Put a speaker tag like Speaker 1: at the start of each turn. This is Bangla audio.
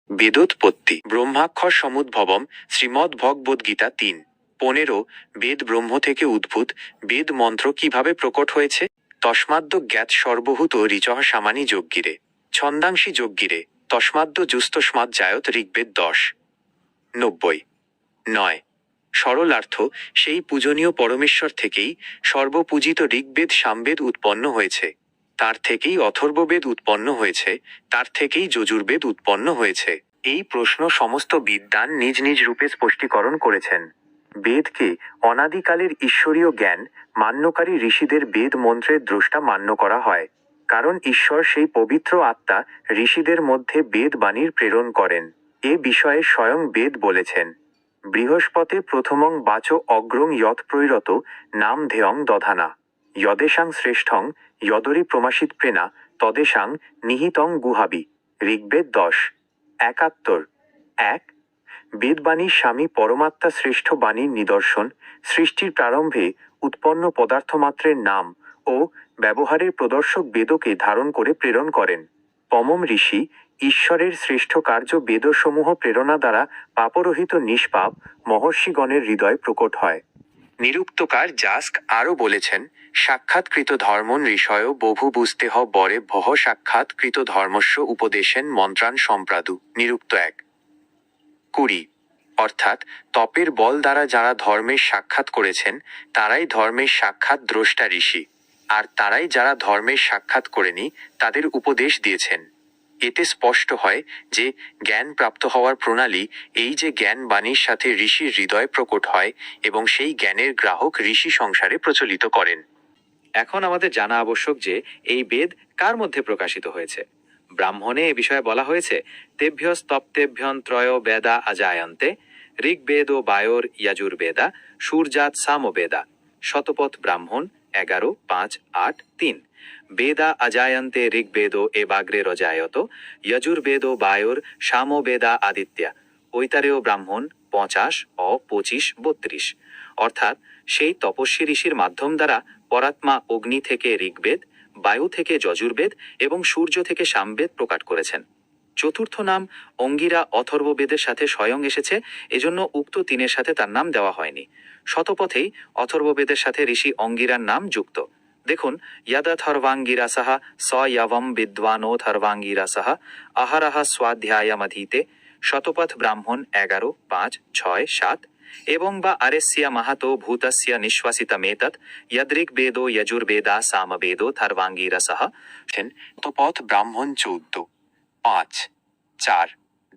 Speaker 1: বেদোৎপত্তি। ব্রহ্মাক্ষর সমুদ্ভবম। শ্রীমদ্ভগবদ্গীতা 3:15। বেদ ব্রহ্ম থেকে উদ্ভূত। বেদ মন্ত্র কিভাবে প্রকট হয়েছে? তস্মাদ্য জ্ঞাত সর্বভূত ঋচঃ সামানি যজ্ঞিরে ছন্দাংশী যজ্ঞিরে তস্মাদ্য জুস্তস্মাৎ জায়ত ঋগ্বেদ 10:90। সরলার্থ, সেই পূজনীয় পরমেশ্বর থেকেই সর্বপূজিত ঋগ্বেদ সামবেদ উৎপন্ন হয়েছে, তার থেকেই অথর্ববেদ উৎপন্ন হয়েছে, তার থেকেই যজুর্বেদ উৎপন্ন হয়েছে। এই প্রশ্ন সমস্ত বিদ্বান নিজ নিজ রূপে স্পষ্টীকরণ করেছেন। বেদকে অনাদিকালের ঈশ্বরীয় জ্ঞান মান্যকারী ঋষিদের বেদ মন্ত্রের দ্রষ্টা মান্য করা হয়, কারণ ঈশ্বর সেই পবিত্র আত্মা ঋষিদের মধ্যে বেদ বাণীর প্রেরণ করেন। এ বিষয়ে স্বয়ং বেদ বলেছেন, বৃহস্পতে প্রথমং বাচ অগ্রং যৎ প্রৈরত নাম ধেয়ং দধানা যদেশাং শ্রেষ্ঠং যদরি প্রমাসিত প্রেনা তদেশাং নিহিতং গুহাবি। ঋগ্বেদ 10:71। বেদবাণী স্বামী পরমাত্মা শ্রেষ্ঠ বাণীর নিদর্শন, সৃষ্টির প্রারম্ভে উৎপন্ন পদার্থমাত্রের নাম ও ব্যবহারের প্রদর্শক বেদকে ধারণ করে প্রেরণ করেন। পমম ঋষি ঈশ্বরের শ্রেষ্ঠ কার্য বেদসমূহ প্রেরণা দ্বারা পাপরহিত নিষ্পাপ মহর্ষিগণের হৃদয় প্রকট হয়। নিরুক্তকার জাস্ক আরও বলেছেন, সাক্ষাৎকৃত ধর্মন ঋষয় বহু বুঝতেহ বরে ভহ সাক্ষাৎকৃত ধর্মস্য উপদেশেন মন্ত্রান সম্প্রাদু। নিরুক্ত 1:20। অর্থাৎ তপের বল দ্বারা যারা ধর্মের সাক্ষাৎ করেছেন তারাই ধর্মের সাক্ষাৎ দ্রষ্টা ঋষি, আর তারাই যারা ধর্মের সাক্ষাৎ করেনি তাদের উপদেশ দিয়েছেন। এতে স্পষ্ট হয় যে জ্ঞান প্রাপ্ত হওয়ার প্রণালী এই যে জ্ঞান বাণীর সাথে ঋষির হৃদয় প্রকট হয় এবং সেই জ্ঞানের গ্রাহক ঋষি সংসারে প্রচলিত করেন।
Speaker 2: এখন আমাদের জানা আবশ্যক যে এই বেদ কার মধ্যে প্রকাশিত হয়েছে। ব্রাহ্মণে এ বিষয়ে বলা হয়েছে, তেভ্যস্তপ্তেভ্যং ত্রয় বেদা আজায়ন্তে ঋগ্বেদ ও বায়োর ইয়াজুর্বেদা সূর্যাৎ সামবেদা। শতপথ ব্রাহ্মণ 11:5-8-3। বেদা আজায়ন্তে ঋগ্বেদ এ বাগ্রে রজায়ত যজুর্বেদ বায়োর সামবেদা আদিত্যা। ঐতারেয় ব্রাহ্মণ 50:25-32। অর্থাৎ সেই তপস্বী ঋষির মাধ্যম দ্বারা পরাত্মা অগ্নি থেকে ঋগ্বেদ, বায়ু থেকে যজুর্বেদ এবং সূর্য থেকে সামবেদ প্রকাট করেছেন। চতুর্থ নাম অঙ্গিরা অথর্ববেদের সাথে স্বয়ং এসেছে, এজন্য উক্ত 3-এর সাথে তার নাম দেওয়া হয়নি। শতপথেই অথর্ববেদের সাথে ঋষি অঙ্গিরার নাম যুক্ত। দেখুন, যদাথর্বাঙ্গিরাসহ স ইয়াবম বিদ্বানোথর্বাঙ্গিরাসহ আহারাহ স্বাধ্যায়ামধীতে। শতপথ ব্রাহ্মণ 11:5-6-7। এবং বা আরেস্যা মাহাতো ভূতস্য নিঃশ্বাসিতমেতৎ যদৃগ্বেদো যজুর্বেদা সামবেদোথর্বাঙ্গিরসঃ।
Speaker 1: শতপথ ব্রাহ্মণ 14:5-4।